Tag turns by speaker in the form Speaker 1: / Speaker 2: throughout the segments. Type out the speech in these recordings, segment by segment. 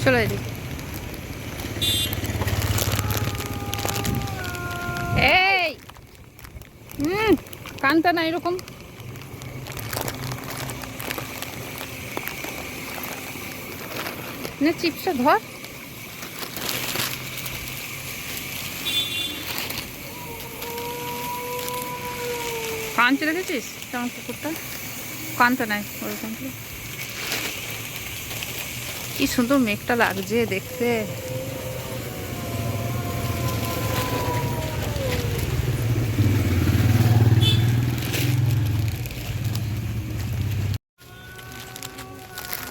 Speaker 1: চলো এদিকে। এই কানটা না এরকম। না চিপসটা ধর। কান চলে গেছিস তেমন কুকুরটা? কানটা নাই ওরকম। কি সুন্দর মেঘটা লাগছে দেখতে।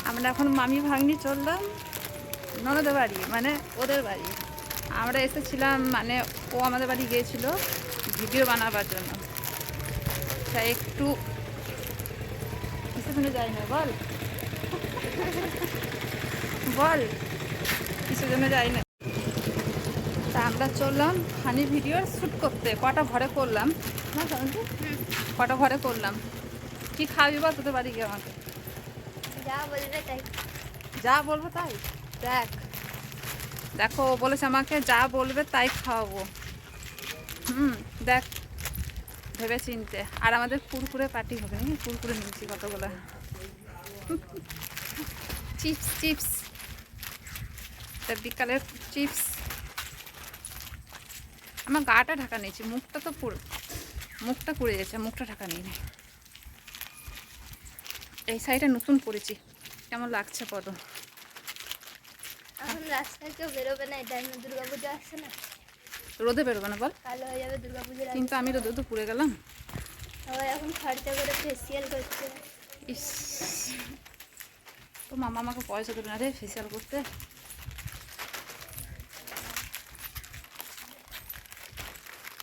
Speaker 1: আমরা এখন মামি ভাগ্নি চললাম ননদের বাড়ি, মানে ওদের বাড়ি। আমরা এসেছিলাম, মানে ও আমাদের বাড়ি গিয়েছিল ভিডিও বানাবার জন্য, তাই একটু কিছুক্ষণে যাই না। বল বল কিসের জন্য যাই না। তা আমরা চললাম ফানি ভিডিওর শ্যুট করতে। কটা ঘরে করলাম না, কটা ঘরে করলাম। কি খাবি বল তোদের বাড়ি গিয়ে? আমাকে
Speaker 2: যা বলবে তাই।
Speaker 1: যা বলবো তাই? দেখ দেখো, ও বলেছে আমাকে যা বলবে তাই খাওয়াবো। দেখ ভেবে চিনতে। আর আমাদের কুরকুরে পার্টি হবে, কুরকুরে নিয়েছি কতগুলো। চিপস চিপস, বিকালের চিপস। আমার গাটা ঢাকা নিয়েছি, মুখটা তো পুরো, মুখটা পুড়ে গেছে, মুখটা ঢাকা নিয়ে নেই। এই শাড়িটা নতুন পরেছি, কেমন লাগছে পদ?
Speaker 2: এখন রাস্তায় কেউ বেরোবে না, এটা দুর্গাপুজো আসছে না।
Speaker 1: রোদে বেরোবে না বল?
Speaker 2: কালো হয়ে যাবে দুর্গাপুজোর আগে।
Speaker 1: কিন্তু আমি রোদে তো পুড়ে গেলাম।
Speaker 2: সবাই এখন খরচা করে ফেসিয়াল করছে।
Speaker 1: ইস, তো মামা আমাকে পয়সা দেবে না রে ফেসিয়াল করতে।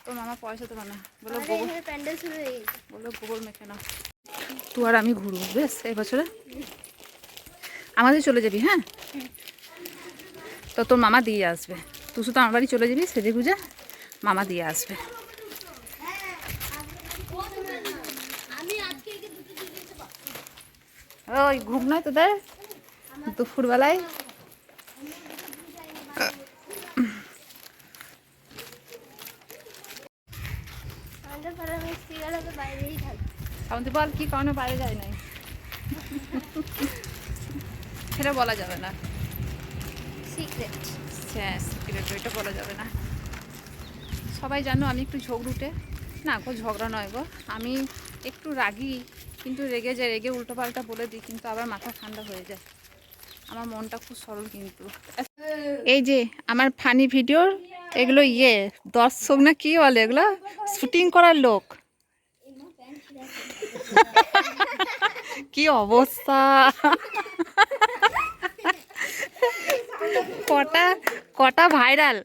Speaker 1: তো মামা পয়সা দেবে না, বলো গোবর,
Speaker 2: প্যান্ডেল শুরু হয়ে গেছে,
Speaker 1: বলো গোবর মেখে নাও। তুই আর আমি ঘুরবো বেশ এই বছরে। আমাদের চলে যাবি? হ্যাঁ, তো তোর মামা দিয়ে আসবে। তুই শুধু আমার বাড়ি চলে যাবি, সেজে গুজে মামা দিয়ে আসবে। ওই ঘুম নয় তোদের দুপুরবেলায়? তুই বল কি কারণে বাইরে যায় নাই? সেটা বলা যাবে না,
Speaker 2: সিক্রেট।
Speaker 1: হ্যাঁ সিক্রেট, ওইটা বলা যাবে না। সবাই জানো আমি একটু ঝগড়ুটে। না গো, ঝগড়া নয় গো, আমি একটু রাগি, কিন্তু রেগে যায়, রেগে উল্টো পাল্টা বলে দিই, কিন্তু আবার মাথা ঠান্ডা হয়ে যায়। আমার মনটা খুব সরল কিন্তু। এই যে আমার ফানি ভিডিওর এগুলো দর্শক না কি বলে, এগুলো শুটিং করার লোক। কি অবস্থা! কটা কটা ভাইরাল,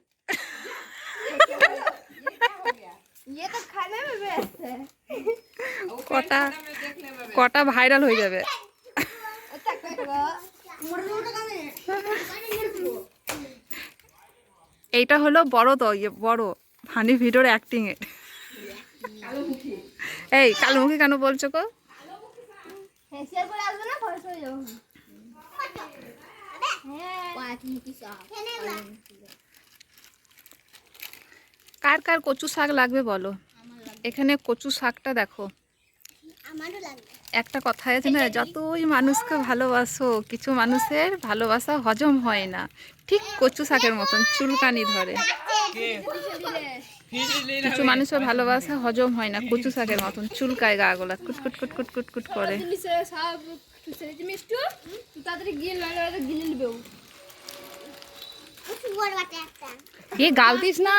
Speaker 1: কটা কটা ভাইরাল হয়ে যাবে। এইটা হলো বড় তো, বড় ফানি ভিডিওর অ্যাক্টিং এর। এই কালোমুখী কেন বলছো গো? কার কার কচু শাক লাগবে বলো? এখানে কচু শাকটা দেখো। একটা কথা আছে না, যতই মানুষকে ভালোবাসো কিছু মানুষের ভালোবাসা হজম হয় না, ঠিক কচু শাকের মতন চুলকানি ধরে। কিছু মানুষের ভালোবাসা হজম হয় না, কচু শাকের মতন চুলকায় গা গোলা, কুটকুট কুটকুট কুটকুট করে। এ গাল দিস না।